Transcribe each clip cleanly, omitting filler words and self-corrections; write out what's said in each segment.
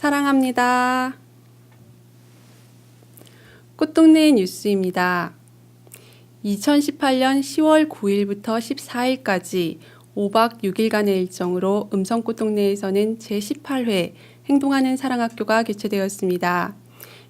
사랑합니다. 꽃동네 뉴스입니다. 2018년 10월 9일부터 14일까지 5박 6일간의 일정으로 음성꽃동네에서는 제18회 행동하는 사랑학교가 개최되었습니다.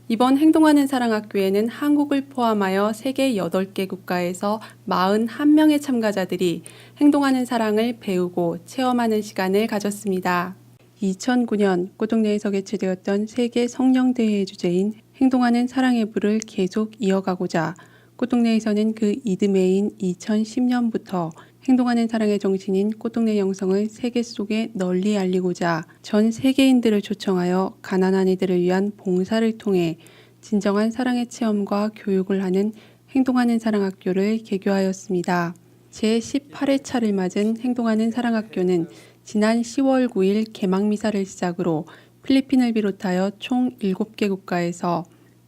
이번 행동하는 사랑학교에는 한국을 포함하여 세계 8개 국가에서 41명의 참가자들이 행동하는 사랑을 배우고 체험하는 시간을 가졌습니다. 2009년 꽃동네에서 개최되었던 세계 성령대회의 주제인 행동하는 사랑의 불을 계속 이어가고자 꽃동네에서는 그 이듬해인 2010년부터 행동하는 사랑의 정신인 꽃동네 영성을 세계 속에 널리 알리고자 전 세계인들을 초청하여 가난한 이들을 위한 봉사를 통해 진정한 사랑의 체험과 교육을 하는 행동하는 사랑학교를 개교하였습니다. 제18회차를 맞은 행동하는 사랑학교는 지난 10월 9일 개막미사를 시작으로 필리핀을 비롯하여 총 7개 국가에서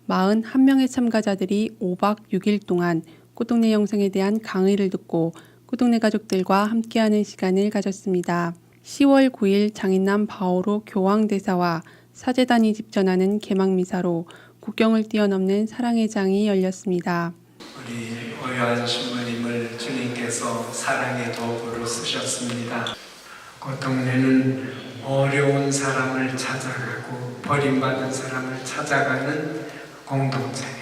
41명의 참가자들이 5박 6일 동안 꽃동네 영성에 대한 강의를 듣고 꽃동네 가족들과 함께하는 시간을 가졌습니다. 10월 9일 장인남 바오로 교황대사와 사제단이 집전하는 개막미사로 국경을 뛰어넘는 사랑의 장이 열렸습니다. 우리 오요한 신부님을 주님께서 사랑의 도구로 쓰셨습니다. 꽃동네는 어려운 사람을 찾아가고 버림받은 사람을 찾아가는 공동체예요.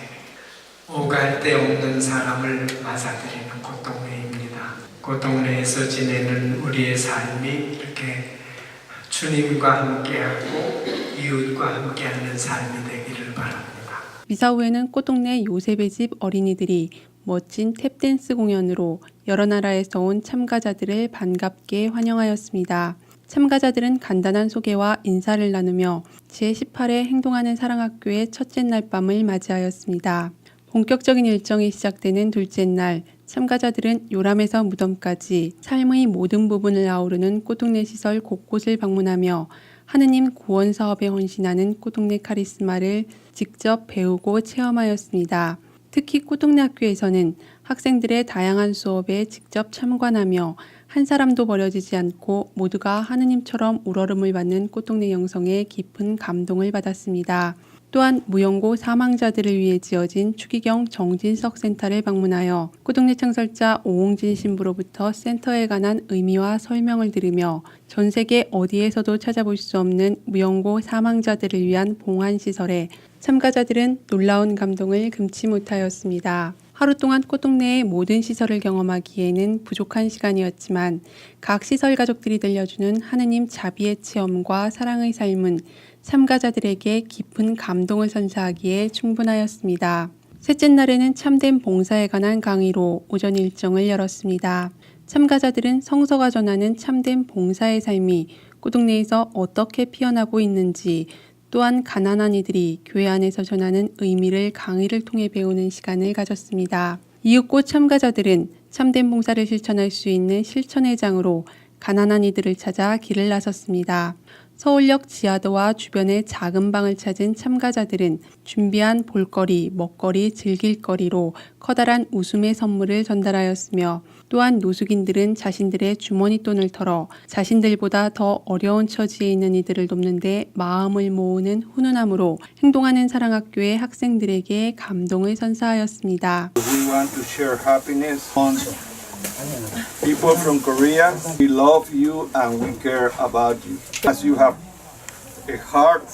오갈 데 없는 사람을 맞아들이는 꽃동네입니다. 꽃동네에서 지내는 우리의 삶이 이렇게 주님과 함께하고 이웃과 함께하는 삶이 되기를 바랍니다. 미사 후에는 꽃동네 요셉의 집 어린이들이 멋진 탭댄스 공연으로 여러 나라에서 온 참가자들을 반갑게 환영하였습니다. 참가자들은 간단한 소개와 인사를 나누며 제18회 행동하는 사랑학교의 첫째 날 밤을 맞이하였습니다. 본격적인 일정이 시작되는 둘째 날, 참가자들은 요람에서 무덤까지 삶의 모든 부분을 아우르는 꽃동네 시설 곳곳을 방문하며 하느님 구원 사업에 헌신하는 꽃동네 카리스마를 직접 배우고 체험하였습니다. 특히 꽃동네 학교에서는 학생들의 다양한 수업에 직접 참관하며 한 사람도 버려지지 않고 모두가 하느님처럼 우러름을 받는 꽃동네 영성에 깊은 감동을 받았습니다. 또한 무용고 사망자들을 위해 지어진 추기경 정진석 센터를 방문하여 꽃동네 창설자 오홍진 신부로부터 센터에 관한 의미와 설명을 들으며 전 세계 어디에서도 찾아볼 수 없는 무용고 사망자들을 위한 봉환시설에 참가자들은 놀라운 감동을 금치 못하였습니다. 하루 동안 꽃동네의 모든 시설을 경험하기에는 부족한 시간이었지만 각 시설 가족들이 들려주는 하느님 자비의 체험과 사랑의 삶은 참가자들에게 깊은 감동을 선사하기에 충분하였습니다. 셋째 날에는 참된 봉사에 관한 강의로 오전 일정을 열었습니다. 참가자들은 성서가 전하는 참된 봉사의 삶이 꽃동네에서 어떻게 피어나고 있는지 또한 가난한 이들이 교회 안에서 전하는 의미를 강의를 통해 배우는 시간을 가졌습니다. 이윽고 참가자들은 참된 봉사를 실천할 수 있는 실천의 장으로 가난한 이들을 찾아 길을 나섰습니다. 서울역 지하도와 주변의 작은 방을 찾은 참가자들은 준비한 볼거리, 먹거리, 즐길거리로 커다란 웃음의 선물을 전달하였으며 또한 노숙인들은 자신들의 주머니 돈을 털어 자신들보다 더 어려운 처지에 있는 이들을 돕는 데 마음을 모으는 훈훈함으로 행동하는 사랑학교의 학생들에게 감동을 선사하였습니다. We want to share happiness on people from Korea. We love you and we care about you. As you have a heart,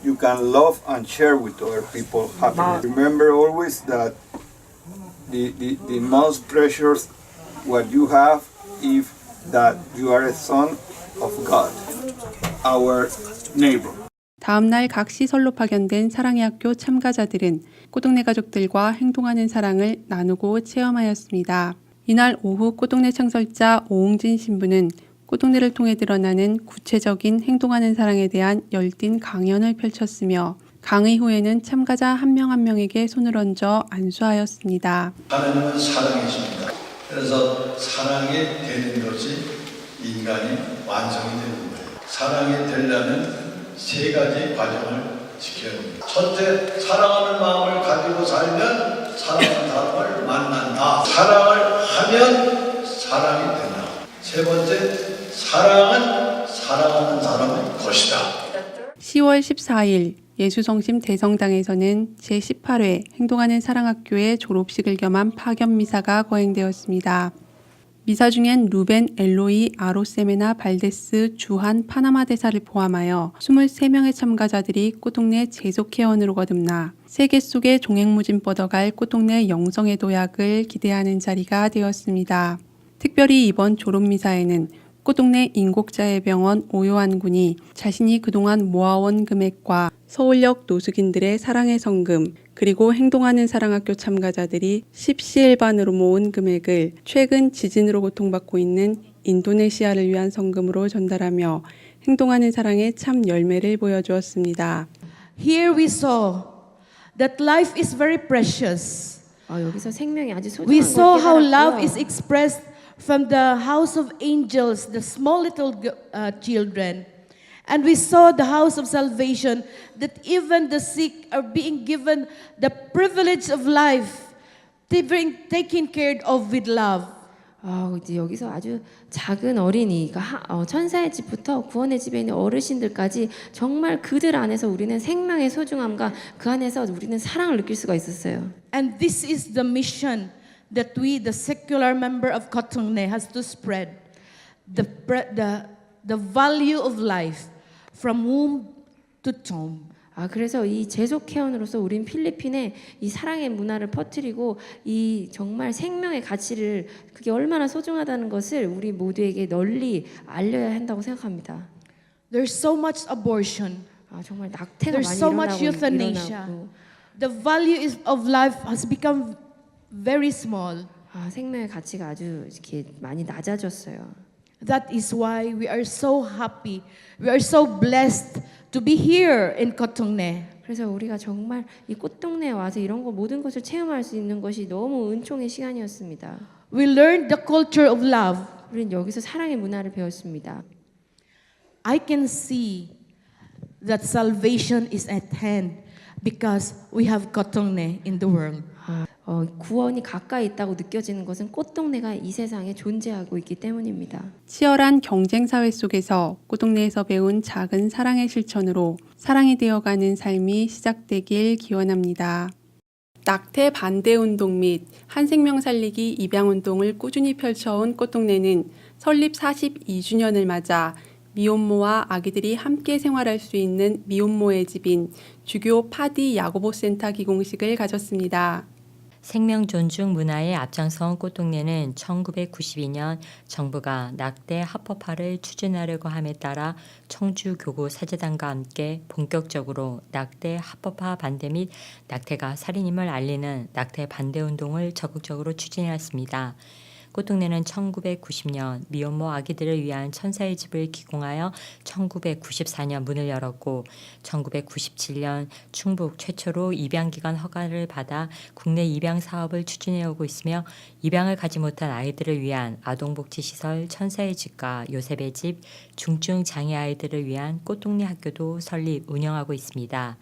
you can love and share with other people happiness. Remember always that the most precious what you have is that you are a son of God, our neighbor. 다음 날 각 시설로 파견된 사랑의 학교 참가자들은 꽃동네 가족들과 행동하는 사랑을 나누고 체험하였습니다. 이날 오후 꽃동네 창설자 오홍진 신부는 꽃동네를 통해 드러나는 구체적인 행동하는 사랑에 대한 열띤 강연을 펼쳤으며 강의 후에는 참가자 한 명 한 명에게 손을 얹어 안수하였습니다. 하나님은 사랑이십니다. 그래서 사랑이 되는 것이 인간이 완성이 되는 거예요. 사랑이 되려면 세 가지 과정을 지켜야 합니다. 첫째, 사랑하는 마음을 가지고 살면 사랑하는 사람을 만난다. 사랑을 하면 사랑이 된다. 세 번째, 사랑은 사랑하는 사람의 것이다. 10월 14일 예수성심 대성당에서는 제18회 행동하는 사랑학교의 졸업식을 겸한 파견 미사가 거행되었습니다. 미사 중엔 루벤, 엘로이, 아로세메나, 발데스, 주한, 파나마 대사를 포함하여 23명의 참가자들이 꽃동네 제속회원으로 거듭나 세계 속의 종횡무진 뻗어갈 꽃동네 영성의 도약을 기대하는 자리가 되었습니다. 특별히 이번 졸업미사에는 꽃동네 인곡자해병원 오요한 군이 자신이 그동안 모아온 금액과 서울역 노숙인들의 사랑의 성금 그리고 행동하는 사랑학교 참가자들이 십시일반으로 모은 금액을 최근 지진으로 고통받고 있는 인도네시아를 위한 성금으로 전달하며 행동하는 사랑의 참 열매를 보여주었습니다. Here we saw that life is very precious. 여기서 생명이 아주 We 소중한 saw 걸 how love is 깨달았고요. expressed from the house of angels, the small little children. And we saw the house of salvation, that even the sick are being given the privilege of life, taken care of with love. 이제 여기서 아주 작은 어린이가 천사의 집부터 구원의 집에 있는 어르신들까지 정말 그들 안에서 우리는 생명의 소중함과 그 안에서 우리는 사랑을 느낄 수가 있었어요. And this is the mission that we, the secular member of Kotongne, has to spread. The value of life from womb to tomb. 그래서 이 제속회원으로서 우린 필리핀에 이 사랑의 문화를 퍼뜨리고 이 정말 생명의 가치를 그게 얼마나 소중하다는 것을 우리 모두에게 널리 알려야 한다고 생각합니다. There's so much abortion. 정말 낙태가 There's 많이 so much euthanasia. 일어나고 The value of life has become very small. 생명의 가치가 아주 이렇게 많이 낮아졌어요. That is why we are so happy. We are so blessed to be here in Kotongne. 그래서 우리가 정말 이 꽃동네에 와서 이런 거 모든 것을 체험할 수 있는 것이 너무 은총의 시간이었습니다. We learned the culture of love. 우리는 여기서 사랑의 문화를 배웠습니다. I can see that salvation is at hand because we have Kotongne in the world. 구원이 가까이 있다고 느껴지는 것은 꽃동네가 이 세상에 존재하고 있기 때문입니다. 치열한 경쟁 사회 속에서 꽃동네에서 배운 작은 사랑의 실천으로 사랑이 되어가는 삶이 시작되길 기원합니다. 낙태 반대 운동 및 한생명 살리기 입양 운동을 꾸준히 펼쳐온 꽃동네는 설립 42주년을 맞아 미혼모와 아기들이 함께 생활할 수 있는 미혼모의 집인 주교 파디 야고보 센터 기공식을 가졌습니다. 생명 존중 문화에 앞장서온 꽃동네는 1992년 정부가 낙태 합법화를 추진하려고 함에 따라 청주교구 사제단과 함께 본격적으로 낙태 합법화 반대 및 낙태가 살인임을 알리는 낙태 반대 운동을 적극적으로 추진해왔습니다. 꽃동네는 1990년 미혼모 아기들을 위한 천사의 집을 기공하여 1994년 문을 열었고 1997년 충북 최초로 입양기관 허가를 받아 국내 입양 사업을 추진해오고 있으며 입양을 가지 못한 아이들을 위한 아동복지시설 천사의 집과 요셉의 집, 중증 장애 아이들을 위한 꽃동네 학교도 설립, 운영하고 있습니다.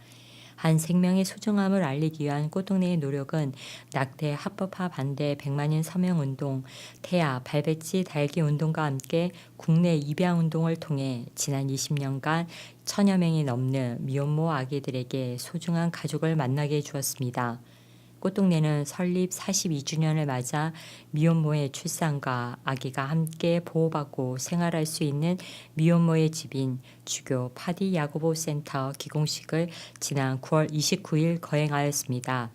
한 생명의 소중함을 알리기 위한 꽃동네의 노력은 낙태 합법화 반대 100만인 서명 운동, 태아, 발배지 달기 운동과 함께 국내 입양 운동을 통해 지난 20년간 1000여 명이 넘는 미혼모 아기들에게 소중한 가족을 만나게 해주었습니다. 꽃동네는 설립 42주년을 맞아 미혼모의 출산과 아기가 함께 보호받고 생활할 수 있는 미혼모의 집인 주교 파디 야고보 센터 기공식을 지난 9월 29일 거행하였습니다.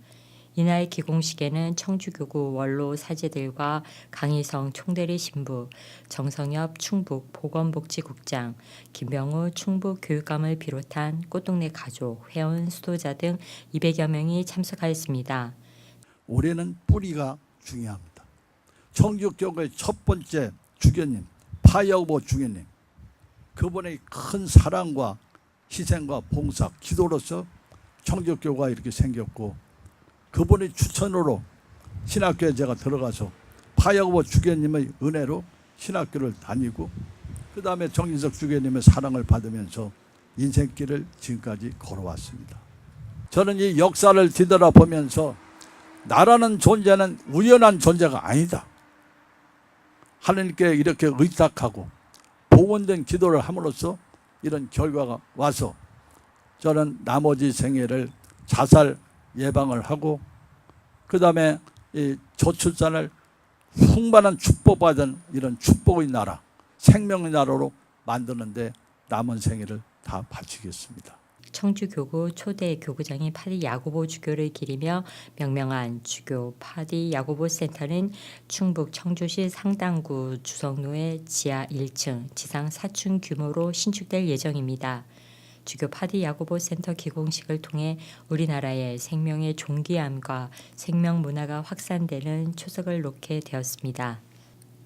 이날 기공식에는 청주교구 원로 사제들과 강희성 총대리 신부, 정성엽 충북 보건복지국장, 김병우 충북 교육감을 비롯한 꽃동네 가족, 회원, 수도자 등 200여 명이 참석하였습니다. 올해는 뿌리가 중요합니다. 청주교구의 첫 번째 주교님, 파야고보 주교님, 그분의 큰 사랑과 희생과 봉사, 기도로서 청주교구가 이렇게 생겼고 그분의 추천으로 신학교에 제가 들어가서 파야고보 주교님의 은혜로 신학교를 다니고 그 다음에 정진석 주교님의 사랑을 받으면서 인생길을 지금까지 걸어왔습니다. 저는 이 역사를 뒤돌아보면서 나라는 존재는 우연한 존재가 아니다. 하나님께 이렇게 의탁하고 복원된 기도를 함으로써 이런 결과가 와서 저는 나머지 생애를 자살 예방을 하고 그 다음에 이 저출산을 풍만한 축복받은 이런 축복의 나라, 생명의 나라로 만드는데 남은 생애를 다 바치겠습니다. 청주교구 초대 교구장인 파디 야고보 주교를 기리며 명명한 주교 파디 야고보 센터는 충북 청주시 상당구 주성로의 지하 1층, 지상 4층 규모로 신축될 예정입니다. 주교 파디 야고보 센터 기공식을 통해 우리나라의 생명의 존귀함과 생명 문화가 확산되는 초석을 놓게 되었습니다.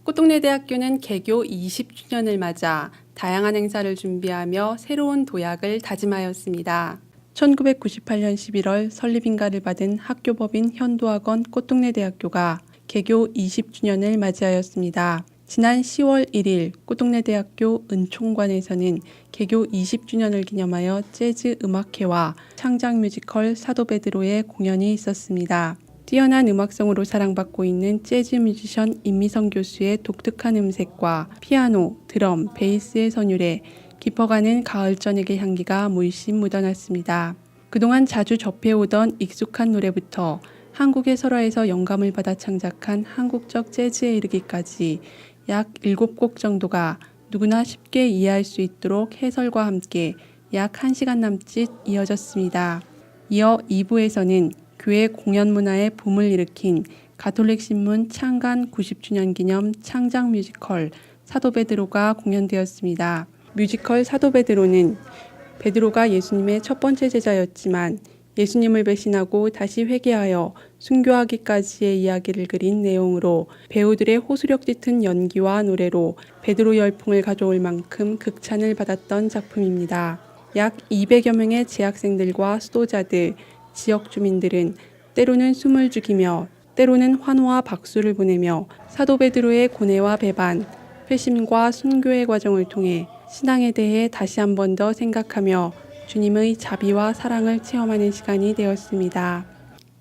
꽃동네대학교는 개교 20주년을 맞아 다양한 행사를 준비하며 새로운 도약을 다짐하였습니다. 1998년 11월 설립인가를 받은 학교법인 현도학원 꽃동네대학교가 개교 20주년을 맞이하였습니다. 지난 10월 1일 꽃동네대학교 은총관에서는 개교 20주년을 기념하여 재즈 음악회와 창작 뮤지컬 사도 베드로의 공연이 있었습니다. 뛰어난 음악성으로 사랑받고 있는 재즈 뮤지션 임미성 교수의 독특한 음색과 피아노, 드럼, 베이스의 선율에 깊어가는 가을 저녁의 향기가 물씬 묻어났습니다. 그동안 자주 접해오던 익숙한 노래부터 한국의 설화에서 영감을 받아 창작한 한국적 재즈에 이르기까지 약 7곡 정도가 누구나 쉽게 이해할 수 있도록 해설과 함께 약 1시간 남짓 이어졌습니다. 이어 2부에서는 교회 공연 문화의 붐을 일으킨 가톨릭 신문 창간 90주년 기념 창작 뮤지컬 사도 베드로가 공연되었습니다. 뮤지컬 사도 베드로는 베드로가 예수님의 첫 번째 제자였지만 예수님을 배신하고 다시 회개하여 순교하기까지의 이야기를 그린 내용으로 배우들의 호소력 짙은 연기와 노래로 베드로 열풍을 가져올 만큼 극찬을 받았던 작품입니다. 약 200여 명의 재학생들과 수도자들, 지역 주민들은 때로는 숨을 죽이며 때로는 환호와 박수를 보내며 사도 베드로의 고뇌와 배반, 회심과 순교의 과정을 통해 신앙에 대해 다시 한 번 더 생각하며 주님의 자비와 사랑을 체험하는 시간이 되었습니다.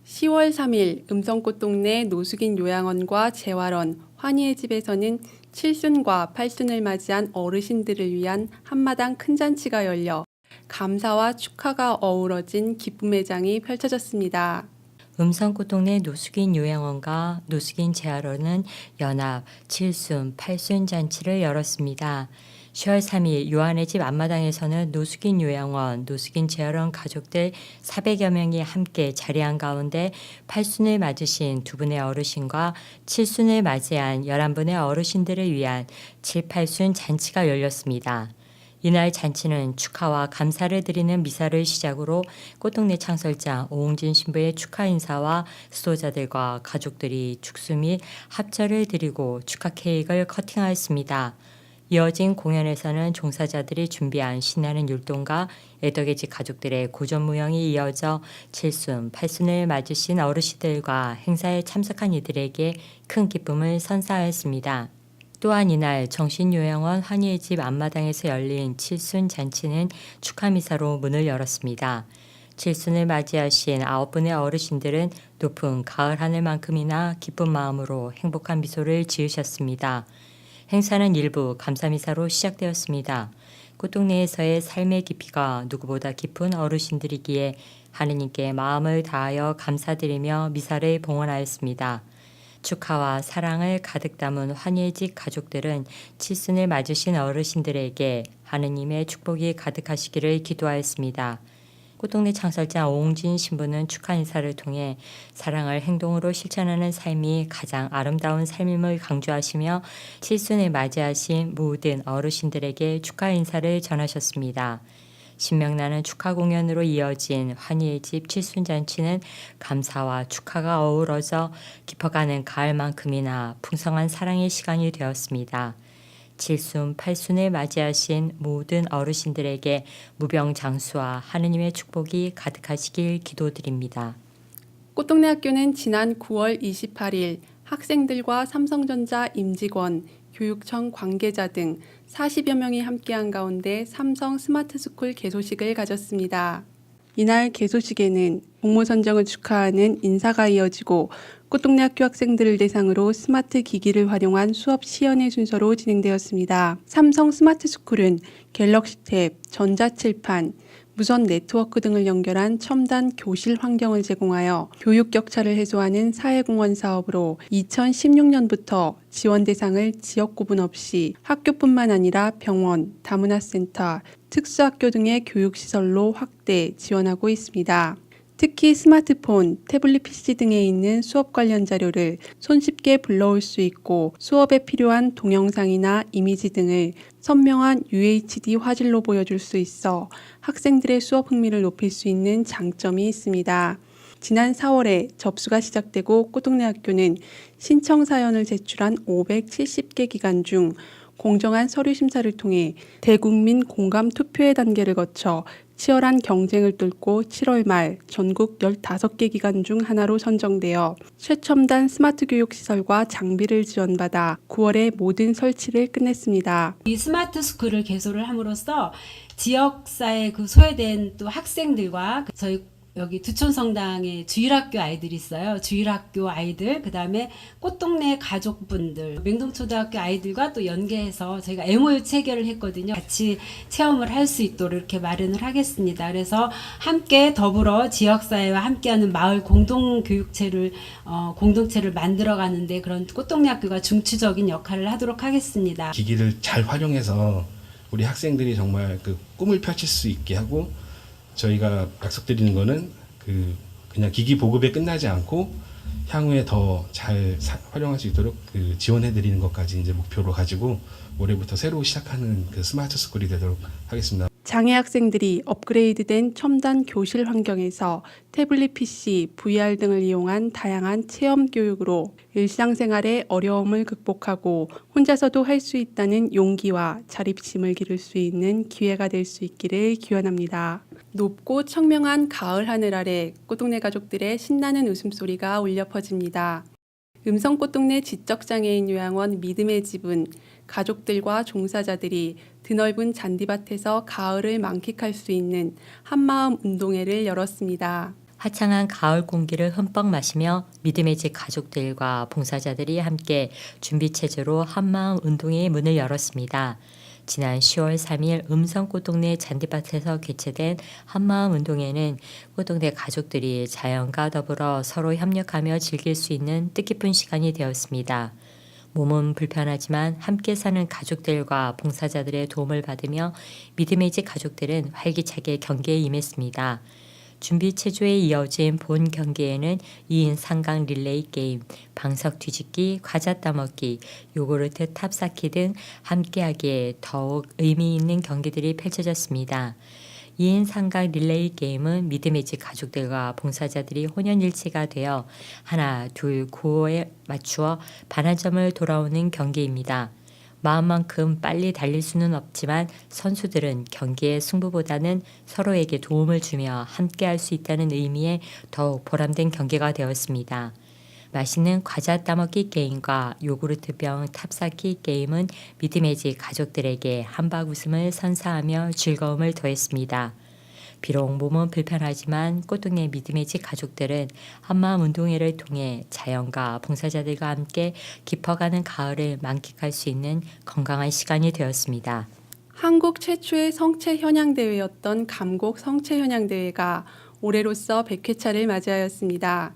10월 3일 음성꽃동네 노숙인 요양원과 재활원, 환희의 집에서는 7순과 8순을 맞이한 어르신들을 위한 한마당 큰 잔치가 열려 감사와 축하가 어우러진 기쁨의 장이 펼쳐졌습니다. 음성꽃동네 노숙인 요양원과 노숙인 재활원은 연합 7순, 8순 잔치를 열었습니다. 10월 3일 요한의 집 앞마당에서는 노숙인 요양원, 노숙인 재활원 가족들 400여 명이 함께 자리한 가운데 8순을 맞으신 두 분의 어르신과 7순을 맞이한 11분의 어르신들을 위한 7, 8순 잔치가 열렸습니다. 이날 잔치는 축하와 감사를 드리는 미사를 시작으로 꽃동네 창설자 오홍진 신부의 축하 인사와 수도자들과 가족들이 축수 및 합절을 드리고 축하 케이크를 커팅하였습니다. 이어진 공연에서는 종사자들이 준비한 신나는 율동과 애덕의 집 가족들의 고전무용이 이어져 7순, 8순을 맞으신 어르신들과 행사에 참석한 이들에게 큰 기쁨을 선사하였습니다. 또한 이날 정신요양원 환희의 집 앞마당에서 열린 7순 잔치는 축하미사로 문을 열었습니다. 7순을 맞이하신 9분의 어르신들은 높은 가을 하늘만큼이나 기쁜 마음으로 행복한 미소를 지으셨습니다. 행사는 일부 감사미사로 시작되었습니다. 꽃동네에서의 삶의 깊이가 누구보다 깊은 어르신들이기에 하느님께 마음을 다하여 감사드리며 미사를 봉헌하였습니다. 축하와 사랑을 가득 담은 환희의 집 가족들은 7순을 맞으신 어르신들에게 하느님의 축복이 가득하시기를 기도하였습니다. 꽃동네 창설자 오홍진 신부는 축하 인사를 통해 사랑을 행동으로 실천하는 삶이 가장 아름다운 삶임을 강조하시며 7순을 맞이하신 모든 어르신들에게 축하 인사를 전하셨습니다. 신명나는 축하 공연으로 이어진 환희의 집 7순 잔치는 감사와 축하가 어우러져 깊어가는 가을만큼이나 풍성한 사랑의 시간이 되었습니다. 7순, 8순을 맞이하신 모든 어르신들에게 무병장수와 하느님의 축복이 가득하시길 기도드립니다. 꽃동네 학교는 지난 9월 28일 학생들과 삼성전자 임직원, 교육청 관계자 등 40여 명이 함께한 가운데 삼성 스마트스쿨 개소식을 가졌습니다. 이날 개소식에는 공모 선정을 축하하는 인사가 이어지고 꽃동네 학교 학생들을 대상으로 스마트 기기를 활용한 수업 시연의 순서로 진행되었습니다. 삼성 스마트스쿨은 갤럭시 탭, 전자칠판, 무선 네트워크 등을 연결한 첨단 교실 환경을 제공하여 교육 격차를 해소하는 사회공헌 사업으로 2016년부터 지원 대상을 지역 구분 없이 학교뿐만 아니라 병원, 다문화센터, 특수학교 등의 교육시설로 확대 지원하고 있습니다. 특히 스마트폰, 태블릿 PC 등에 있는 수업 관련 자료를 손쉽게 불러올 수 있고 수업에 필요한 동영상이나 이미지 등을 선명한 UHD 화질로 보여줄 수 있어 학생들의 수업 흥미를 높일 수 있는 장점이 있습니다. 지난 4월에 접수가 시작되고 꼬동내 학교는 신청 사연을 제출한 570개 기관 중 공정한 서류 심사를 통해 대국민 공감 투표의 단계를 거쳐 치열한 경쟁을 뚫고 7월 말 전국 15개 기관 중 하나로 선정되어 최첨단 스마트 교육 시설과 장비를 지원받아 9월에 모든 설치를 끝냈습니다. 이 스마트 스쿨을 개소를 함으로써 지역사회 그 소외된 또 학생들과 저희 여기 두촌성당에 주일학교 아이들이 있어요. 주일학교 아이들, 그 다음에 꽃동네 가족분들, 맹동초등학교 아이들과 또 연계해서 저희가 MOU 체결을 했거든요. 같이 체험을 할 수 있도록 이렇게 마련을 하겠습니다. 그래서 함께 더불어 지역사회와 함께하는 마을 공동교육체를, 공동체를 만들어가는데 그런 꽃동네 학교가 중추적인 역할을 하도록 하겠습니다. 기기를 잘 활용해서 우리 학생들이 정말 그 꿈을 펼칠 수 있게 하고 저희가 약속드리는 거는 그냥 기기 보급에 끝나지 않고 향후에 더 잘 활용할 수 있도록 지원해 드리는 것까지 이제 목표로 가지고 올해부터 새로 시작하는 스마트 스쿨이 되도록 하겠습니다. 장애 학생들이 업그레이드된 첨단 교실 환경에서 태블릿 PC, VR 등을 이용한 다양한 체험 교육으로 일상생활의 어려움을 극복하고 혼자서도 할 수 있다는 용기와 자립심을 기를 수 있는 기회가 될 수 있기를 기원합니다. 높고 청명한 가을 하늘 아래 꼬동내 가족들의 신나는 웃음소리가 울려 퍼집니다. 음성꽃동네 지적장애인 요양원 믿음의 집은 가족들과 종사자들이 드넓은 잔디밭에서 가을을 만끽할 수 있는 한마음 운동회를 열었습니다. 화창한 가을 공기를 흠뻑 마시며 믿음의 집 가족들과 봉사자들이 함께 준비체조로 한마음 운동회의 문을 열었습니다. 지난 10월 3일 음성꽃동네 잔디밭에서 개최된 한마음 운동회는 꽃동네 가족들이 자연과 더불어 서로 협력하며 즐길 수 있는 뜻깊은 시간이 되었습니다. 몸은 불편하지만 함께 사는 가족들과 봉사자들의 도움을 받으며 믿음의 집 가족들은 활기차게 경기에 임했습니다. 준비 체조에 이어진 본 경기에는 2인 상강 릴레이 게임, 방석 뒤집기, 과자 따먹기, 요구르트 탑쌓기 등 함께하기에 더욱 의미 있는 경기들이 펼쳐졌습니다. 2인 상강 릴레이 게임은 믿음의 집 가족들과 봉사자들이 혼연일체가 되어 하나, 둘, 구호에 맞추어 반환점을 돌아오는 경기입니다. 마음만큼 빨리 달릴 수는 없지만 선수들은 경기의 승부보다는 서로에게 도움을 주며 함께할 수 있다는 의미에 더욱 보람된 경기가 되었습니다. 맛있는 과자 따먹기 게임과 요구르트병 탑쌓기 게임은 믿음의 집 가족들에게 한박 웃음을 선사하며 즐거움을 더했습니다. 비록 몸은 불편하지만 꽃동네 믿음의 집 가족들은 한마음 운동회를 통해 자연과 봉사자들과 함께 깊어가는 가을을 만끽할 수 있는 건강한 시간이 되었습니다. 한국 최초의 성체 현양대회였던 감곡 성체 현양대회가 올해로써 100회차를 맞이하였습니다.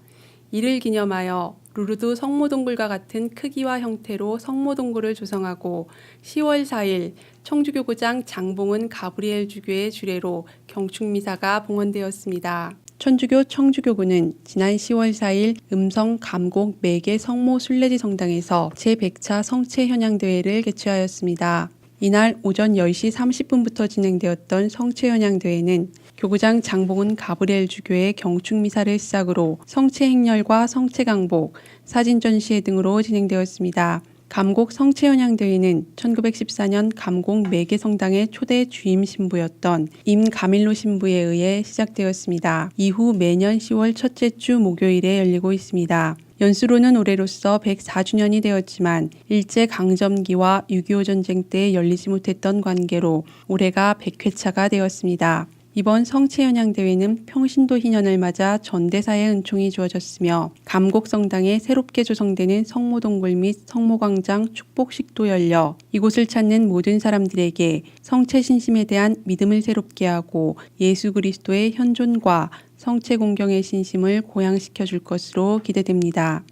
이를 기념하여 루르드 성모동굴과 같은 크기와 형태로 성모동굴을 조성하고 10월 4일 청주교구장 장봉은 가브리엘 주교의 주례로 경축미사가 봉헌되었습니다. 천주교 청주교구는 지난 10월 4일 음성 감곡 매개 성모 순례지 성당에서 제100차 성체 현양대회를 개최하였습니다. 이날 오전 10시 30분부터 진행되었던 성체 현양대회는 교구장 장봉은 가브리엘 주교의 경축미사를 시작으로 성체 행렬과 성체 강복, 사진 전시회 등으로 진행되었습니다. 감곡 성체 현양대회는 1914년 감곡 매개 성당의 초대 주임 신부였던 임가밀로 신부에 의해 시작되었습니다. 이후 매년 10월 첫째 주 목요일에 열리고 있습니다. 연수로는 올해로써 104주년이 되었지만 일제강점기와 6.25 전쟁 때 열리지 못했던 관계로 올해가 100회차가 되었습니다. 이번 성체연양 대회는 평신도 희년을 맞아 전대사의 은총이 주어졌으며 감곡성당에 새롭게 조성되는 성모동굴 및 성모광장 축복식도 열려 이곳을 찾는 모든 사람들에게 성체 신심에 대한 믿음을 새롭게 하고 예수 그리스도의 현존과 성체 공경의 신심을 고양시켜 줄 것으로 기대됩니다.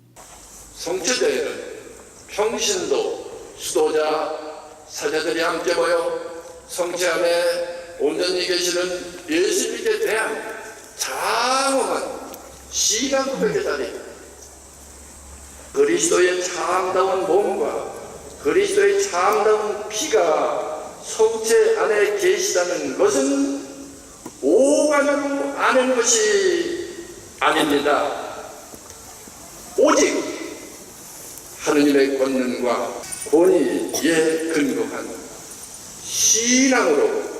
성체대회는 평신도 수도자 사제들이 함께 모여 성체 안에 온전히 계시는 예수님에 대한 장엄한 시간 고백의 자리, 그리스도의 참다운 몸과 그리스도의 참다운 피가 성체 안에 계시다는 것은 오간으로 아는 것이 아닙니다. 오직 하느님의 권능과 권위에 근거한 신앙으로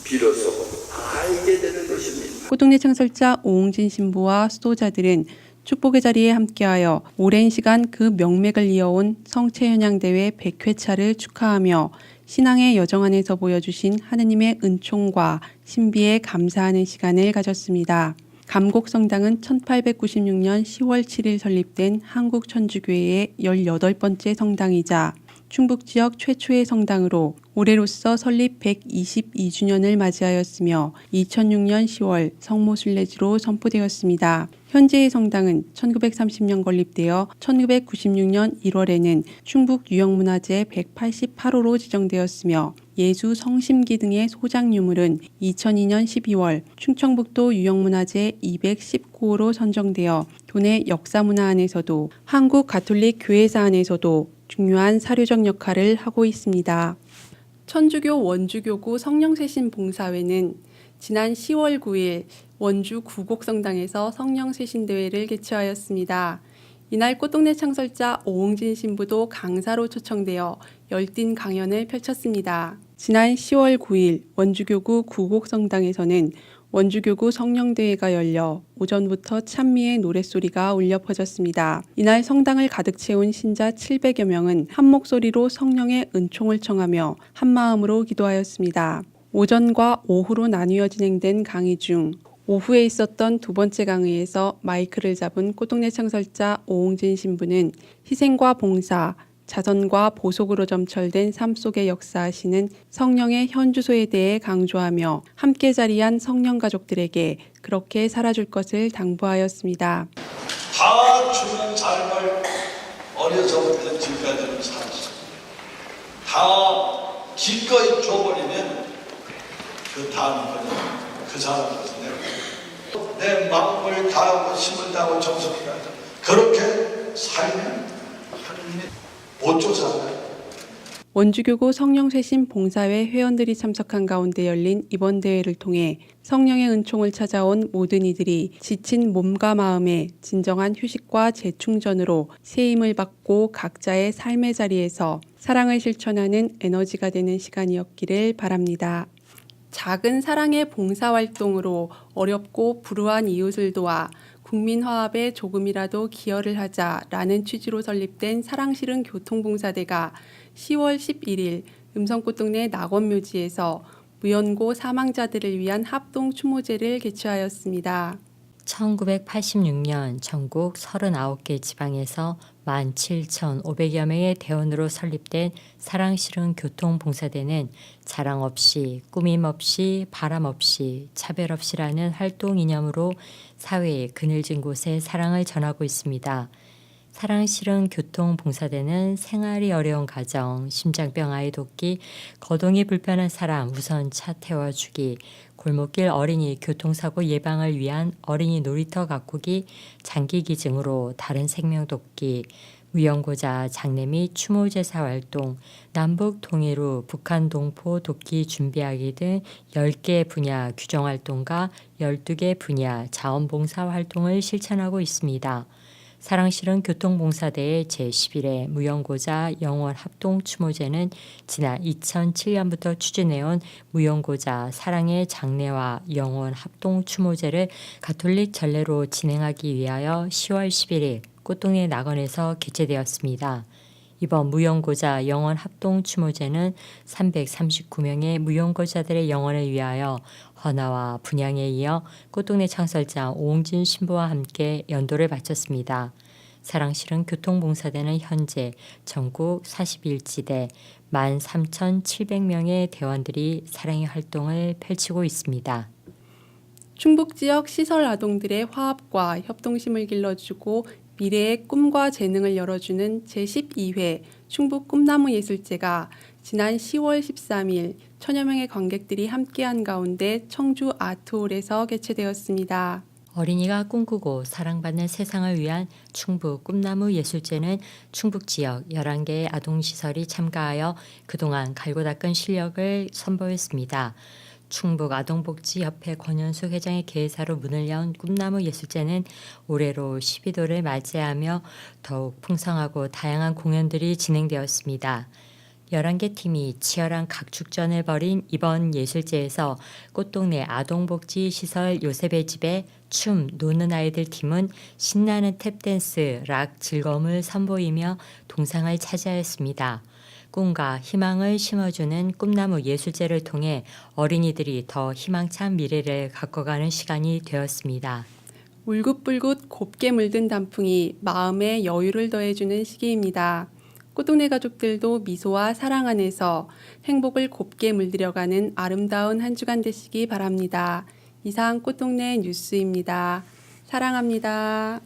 비로소 알게 되는 것입니다. 꽃동네 창설자 오홍진 신부와 수도자들은 축복의 자리에 함께하여 오랜 시간 그 명맥을 이어온 성체연양대회 100회차를 축하하며 신앙의 여정 안에서 보여주신 하느님의 은총과 신비에 감사하는 시간을 가졌습니다. 감곡성당은 1896년 10월 7일 설립된 한국천주교회의 18번째 성당이자 충북 지역 최초의 성당으로 올해로써 설립 122주년을 맞이하였으며 2006년 10월 성모순례지로 선포되었습니다. 현재의 성당은 1930년 건립되어 1996년 1월에는 충북 유형문화재 188호로 지정되었으며 예수 성심기 등의 소장 유물은 2002년 12월 충청북도 유형문화재 219호로 선정되어 교내 역사문화 안에서도 한국 가톨릭 교회사 안에서도 중요한 사료적 역할을 하고 있습니다. 천주교 원주교구 성령세신 봉사회는 지난 10월 9일 원주 구곡성당에서 성령세신대회를 개최하였습니다. 이날 꽃동네 창설자 오홍진 신부도 강사로 초청되어 열띤 강연을 펼쳤습니다. 지난 10월 9일 원주교구 구곡성당에서는 원주교구 성령대회가 열려 오전부터 찬미의 노랫소리가 울려 퍼졌습니다. 이날 성당을 가득 채운 신자 700여 명은 한 목소리로 성령의 은총을 청하며 한마음으로 기도하였습니다. 오전과 오후로 나뉘어 진행된 강의 중 오후에 있었던 두 번째 강의에서 마이크를 잡은 꽃동네 창설자 오홍진 신부는 희생과 봉사, 자선과 보속으로 점철된 삶 속에 역사하시는 성령의 현주소에 대해 강조하며 함께 자리한 성령 가족들에게 그렇게 살아줄 것을 당부하였습니다. 다 주는 삶을 어려서부터 지금까지는 살았어요. 다 기꺼이 줘버리면 그 다음 번은 그 사람거든요. 내 마음을 다하고 힘을 다하고 정성을 다하고 그렇게 살면 하느님이 못 쫓아가요. 원주교구 성령쇄신 봉사회 회원들이 참석한 가운데 열린 이번 대회를 통해 성령의 은총을 찾아온 모든 이들이 지친 몸과 마음에 진정한 휴식과 재충전으로 새 힘을 받고 각자의 삶의 자리에서 사랑을 실천하는 에너지가 되는 시간이었기를 바랍니다. 작은 사랑의 봉사활동으로 어렵고 불우한 이웃을 도와 국민 화합에 조금이라도 기여를 하자라는 취지로 설립된 사랑실은 교통봉사대가 10월 11일 음성꽃동네 낙원묘지에서 무연고 사망자들을 위한 합동 추모제를 개최하였습니다. 1986년 전국 39개 지방에서 17,500여 명의 대원으로 설립된 사랑실은 교통봉사대는 자랑 없이, 꾸밈 없이, 바람 없이, 차별 없이라는 활동 이념으로 사회의 그늘진 곳에 사랑을 전하고 있습니다. 사랑실은 교통봉사대는 생활이 어려운 가정, 심장병 아이 돕기, 거동이 불편한 사람 우선 차 태워주기, 골목길 어린이 교통사고 예방을 위한 어린이 놀이터 가꾸기, 장기기증으로 다른 생명 돕기, 무연고자 장례 및 추모제사 활동, 남북 통일 후 북한 동포 돕기 준비하기 등 10개 분야 규정활동과 12개 분야 자원봉사 활동을 실천하고 있습니다. 사랑실은 교통봉사대의 제11회 무연고자 영원 합동 추모제는 지난 2007년부터 추진해온 무연고자 사랑의 장례와 영원 합동 추모제를 가톨릭 전례로 진행하기 위하여 10월 11일 꽃동네 낙원에서 개최되었습니다. 이번 무용고자 영원 합동 추모제는 339명의 무용고자들의 영혼을 위하여 헌화와 분향에 이어 꽃동네 창설자 오홍진 신부와 함께 연도를 바쳤습니다. 사랑실은 교통봉사대는 현재 전국 41지대 13,700명의 대원들이 사랑의 활동을 펼치고 있습니다. 충북 지역 시설 아동들의 화합과 협동심을 길러주고 미래의 꿈과 재능을 열어주는 제12회 충북 꿈나무 예술제가 지난 10월 13일 천여 명의 관객들이 함께한 가운데 청주 아트홀에서 개최되었습니다. 어린이가 꿈꾸고 사랑받는 세상을 위한 충북 꿈나무 예술제는 충북 지역 11개의 아동시설이 참가하여 그동안 갈고 닦은 실력을 선보였습니다. 충북 아동복지협회 권현숙 회장의 개회사로 문을 연 꿈나무 예술제는 올해로 12도를 맞이하며 더욱 풍성하고 다양한 공연들이 진행되었습니다. 11개 팀이 치열한 각축전을 벌인 이번 예술제에서 꽃동네 아동복지시설 요셉의 집에 춤, 노는 아이들 팀은 신나는 탭댄스, 락 즐거움을 선보이며 동상을 차지하였습니다. 꿈과 희망을 심어주는 꿈나무 예술제를 통해 어린이들이 더 희망찬 미래를 가꿔가는 시간이 되었습니다. 울긋불긋 곱게 물든 단풍이 마음에 여유를 더해주는 시기입니다. 꽃동네 가족들도 미소와 사랑 안에서 행복을 곱게 물들여가는 아름다운 한 주간 되시기 바랍니다. 이상 꽃동네 뉴스입니다. 사랑합니다.